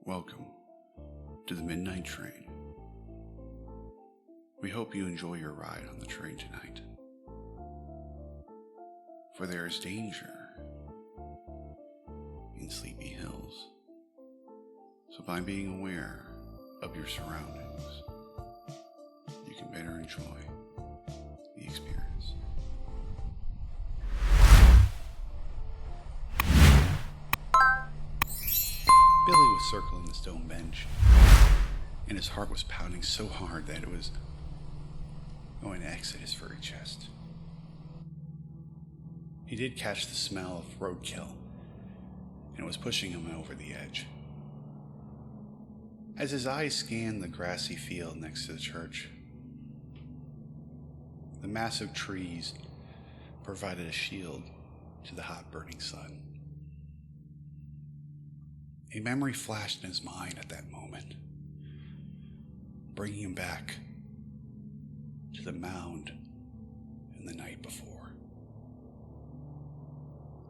Welcome to the Midnight Train. We hope you enjoy your ride on the train tonight. For there is danger in Sleepy Hills. So by being aware of your surroundings, you can better enjoy the experience. Billy was circling the stone bench, and his heart was pounding so hard that it was going to exit his furry chest. He did catch the smell of roadkill, and it was pushing him over the edge. As his eyes scanned the grassy field next to the church, the massive trees provided a shield to the hot burning sun. A memory flashed in his mind at that moment, bringing him back to the mound in the night before.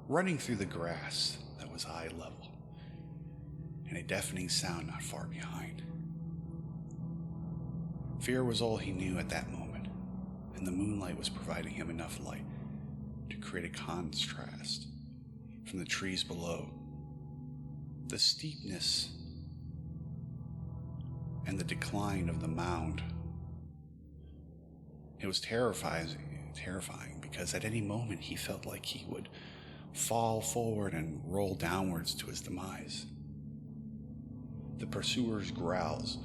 Running through the grass that was eye level, and a deafening sound not far behind. Fear was all he knew at that moment, and the moonlight was providing him enough light to create a contrast from the trees below. The steepness and the decline of the mound. It was terrifying because at any moment he felt like he would fall forward and roll downwards to his demise. The pursuer's growls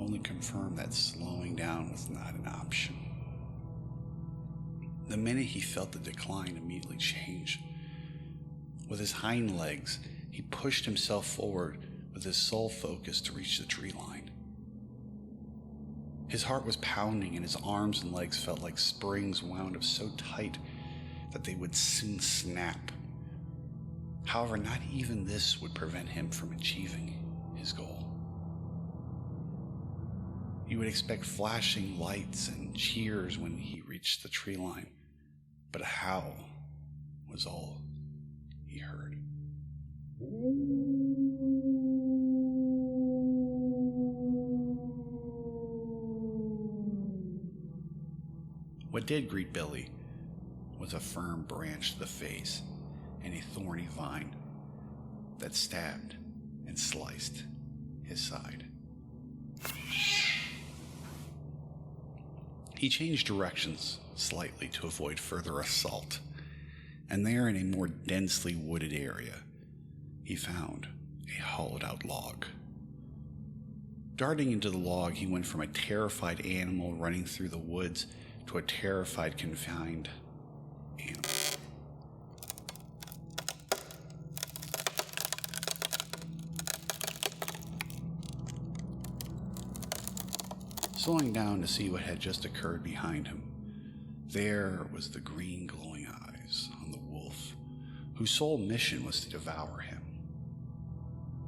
only confirmed that slowing down was not an option. The minute he felt the decline immediately changed. With his hind legs, he pushed himself forward with his sole focus to reach the tree line. His heart was pounding and his arms and legs felt like springs wound up so tight that they would soon snap. However, not even this would prevent him from achieving his goal. You would expect flashing lights and cheers when he reached the tree line, but a howl was all he heard. What did greet Billy was a firm branch to the face and a thorny vine that stabbed and sliced his side. He changed directions slightly to avoid further assault, and there in a more densely wooded area, he found a hollowed-out log. Darting into the log, he went from a terrified animal running through the woods to a terrified, confined animal. Slowing down to see what had just occurred behind him, there was the green glowing eyes on the wolf, whose sole mission was to devour him.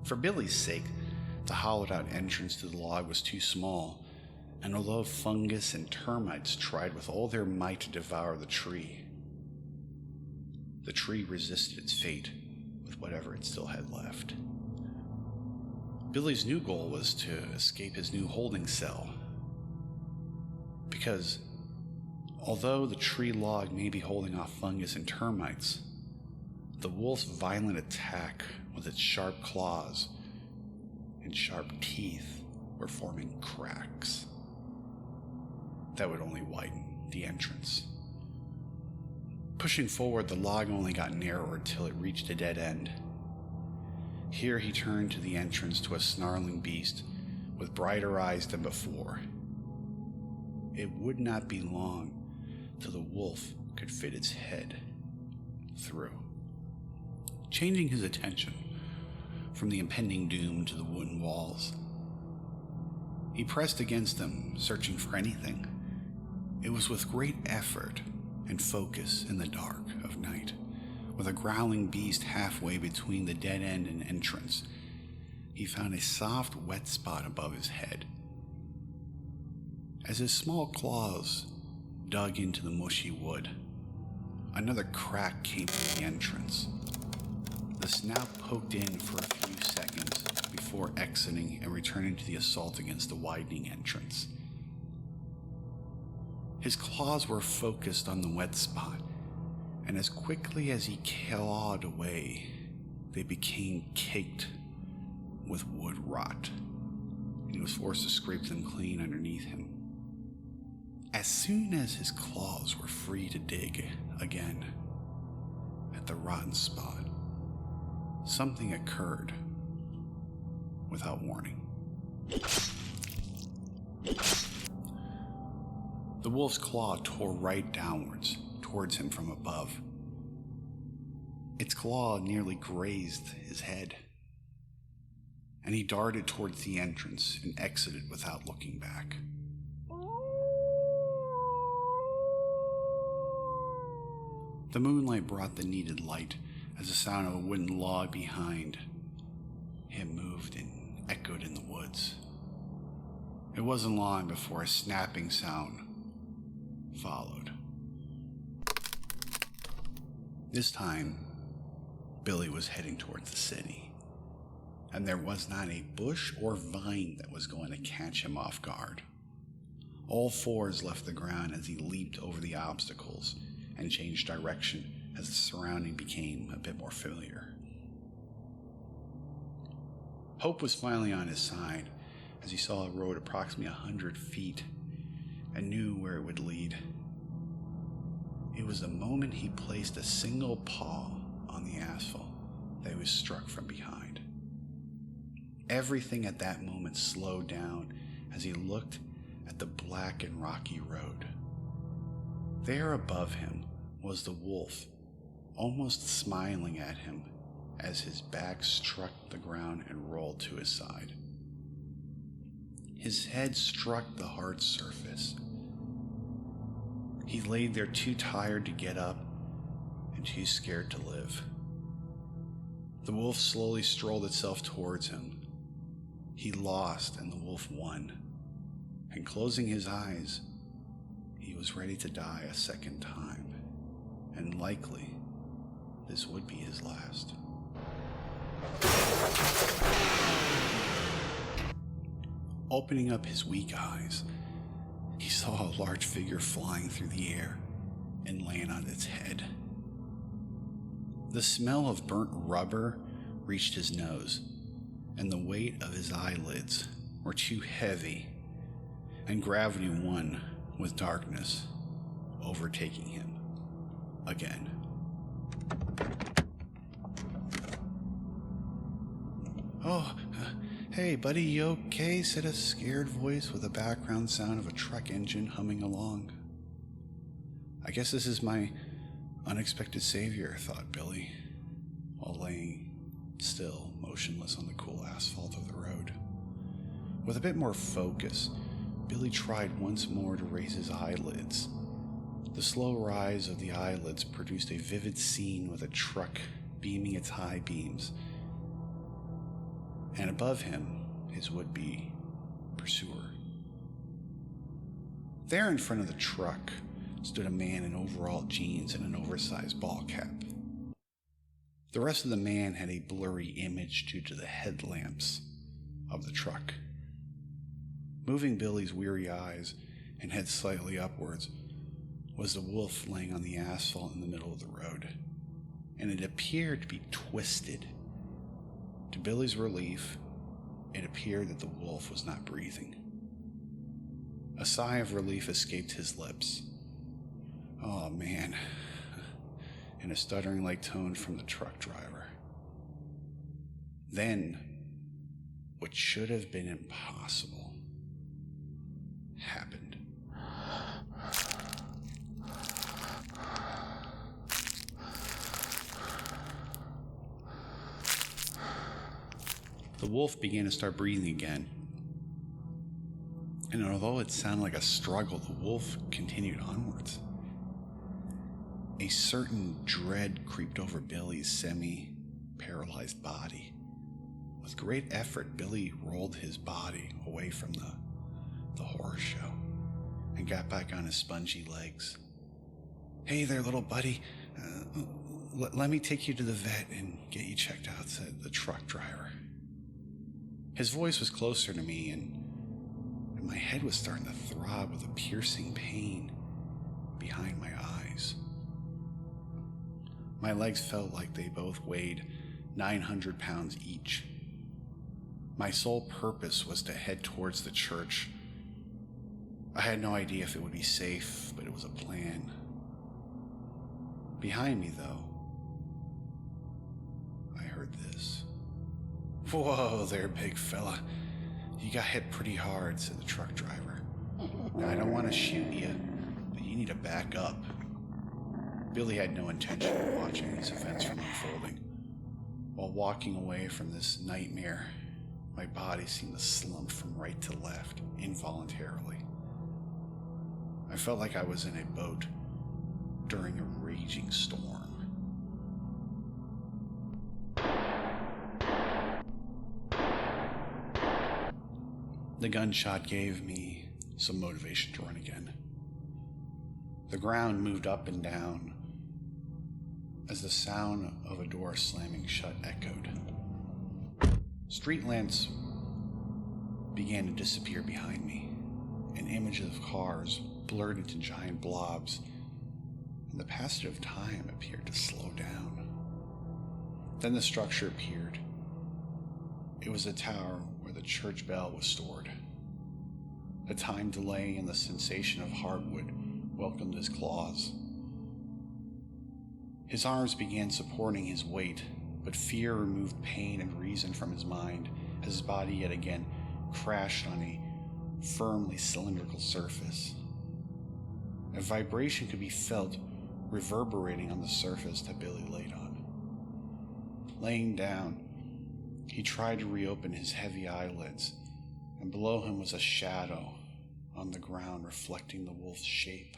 For Billy's sake, the hollowed-out entrance to the log was too small, and although fungus and termites tried with all their might to devour the tree resisted its fate with whatever it still had left. Billy's new goal was to escape his new holding cell, because although the tree log may be holding off fungus and termites, the wolf's violent attack with its sharp claws and sharp teeth were forming cracks that would only widen the entrance. Pushing forward, the log only got narrower till it reached a dead end. Here he turned to the entrance to a snarling beast with brighter eyes than before. It would not be long till the wolf could fit its head through. Changing his attention from the impending doom to the wooden walls, he pressed against them, searching for anything. It was with great effort and focus in the dark of night, with a growling beast halfway between the dead end and entrance, he found a soft, wet spot above his head. As his small claws dug into the mushy wood, another crack came from the entrance. The snout poked in for a few seconds before exiting and returning to the assault against the widening entrance. His claws were focused on the wet spot, and as quickly as he clawed away, they became caked with wood rot. He was forced to scrape them clean underneath him. As soon as his claws were free to dig again at the rotten spot, something occurred without warning. The wolf's claw tore right downwards towards him from above. Its claw nearly grazed his head, and he darted towards the entrance and exited without looking back. The moonlight brought the needed light as the sound of a wooden log behind him moved and echoed in the woods. It wasn't long before a snapping sound followed. This time, Billy was heading towards the city, and there was not a bush or vine that was going to catch him off guard. All fours left the ground as he leaped over the obstacles and changed direction as the surrounding became a bit more familiar. Hope was finally on his side as he saw a road approximately 100 feet and knew where it would lead. It was the moment he placed a single paw on the asphalt that he was struck from behind. Everything at that moment slowed down as he looked at the black and rocky road. There above him was the wolf, almost smiling at him as his back struck the ground and rolled to his side. His head struck the hard surface. He laid there too tired to get up and too scared to live. The wolf slowly strolled itself towards him. He lost and the wolf won, and closing his eyes, he was ready to die a second time, and likely this would be his last. Opening up his weak eyes, he saw a large figure flying through the air and laying on its head. The smell of burnt rubber reached his nose, and the weight of his eyelids were too heavy, and gravity won with darkness, overtaking him again. "Oh, hey buddy, you okay?" said a scared voice with a background sound of a truck engine humming along. "I guess this is my unexpected savior," thought Billy, while laying still, motionless on the cool asphalt of the road. With a bit more focus, Billy tried once more to raise his eyelids. The slow rise of the eyelids produced a vivid scene with a truck beaming its high beams, and above him, his would-be pursuer. There in front of the truck stood a man in overall jeans and an oversized ball cap. The rest of the man had a blurry image due to the headlamps of the truck. Moving Billy's weary eyes and head slightly upwards was the wolf laying on the asphalt in the middle of the road, and it appeared to be twisted. To Billy's relief, it appeared that the wolf was not breathing. A sigh of relief escaped his lips. "Oh man," in a stuttering-like tone from the truck driver. Then, what should have been impossible happened. The wolf began to start breathing again, and although it sounded like a struggle, the wolf continued onwards. A certain dread creeped over Billy's semi-paralyzed body. With great effort, Billy rolled his body away from the horror show and got back on his spongy legs. "Hey there, little buddy. Let me take you to the vet and get you checked out," said the truck driver. His voice was closer to me, and my head was starting to throb with a piercing pain behind my eyes. My legs felt like they both weighed 900 pounds each. My sole purpose was to head towards the church. I had no idea if it would be safe, but it was a plan. Behind me, though, I heard this. "Whoa there, big fella. You got hit pretty hard," said the truck driver. "Now, I don't want to shoot you, but you need to back up." Billy had no intention of watching these events from unfolding. While walking away from this nightmare, my body seemed to slump from right to left, involuntarily. I felt like I was in a boat during a raging storm. The gunshot gave me some motivation to run again. The ground moved up and down as the sound of a door slamming shut echoed. Street lamps began to disappear behind me, and images of cars blurred into giant blobs, and the passage of time appeared to slow down. Then the structure appeared. It was a tower where the church bell was stored. The time delay and the sensation of hardwood welcomed his claws. His arms began supporting his weight, but fear removed pain and reason from his mind as his body yet again crashed on a firmly cylindrical surface. A vibration could be felt reverberating on the surface that Billy laid on. Laying down, he tried to reopen his heavy eyelids, and below him was a shadow on the ground reflecting the wolf's shape.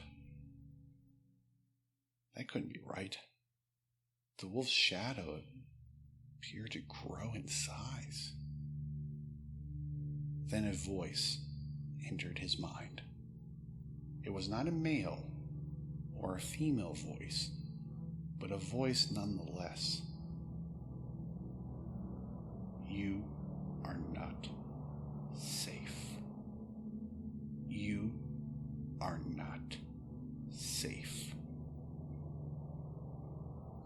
That couldn't be right. The wolf's shadow appeared to grow in size. Then a voice entered his mind. It was not a male or a female voice, but a voice nonetheless. "You are not safe. You are not safe."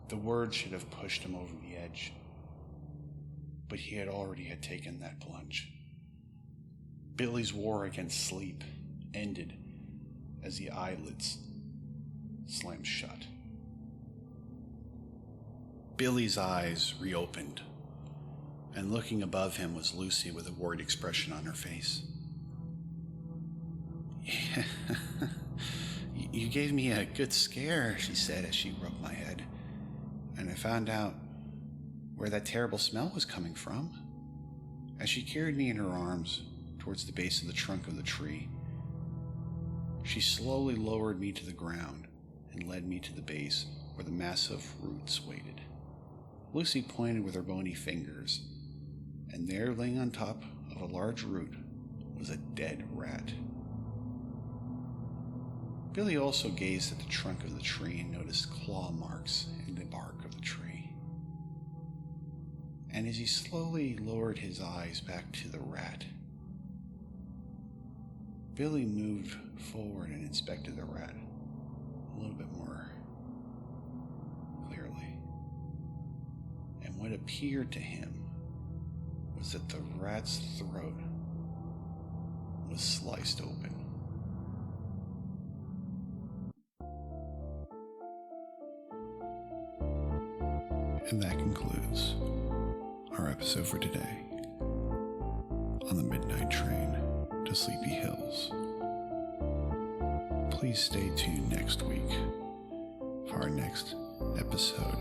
The word should have pushed him over the edge, but he had already taken that plunge. Billy's war against sleep ended as the eyelids slammed shut. Billy's eyes reopened, and looking above him was Lucy with a worried expression on her face. "You gave me a good scare," she said as she rubbed my head, "and I found out where that terrible smell was coming from." As she carried me in her arms towards the base of the trunk of the tree, she slowly lowered me to the ground and led me to the base where the massive roots waited. Lucy pointed with her bony fingers, and there, laying on top of a large root, was a dead rat. Billy also gazed at the trunk of the tree and noticed claw marks in the bark of the tree. And as he slowly lowered his eyes back to the rat, Billy moved forward and inspected the rat a little bit more clearly. And what appeared to him was that the rat's throat was sliced open. And that concludes our episode for today on the Midnight Train to Sleepy Hills. Please stay tuned next week for our next episode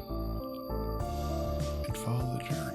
and follow the journey.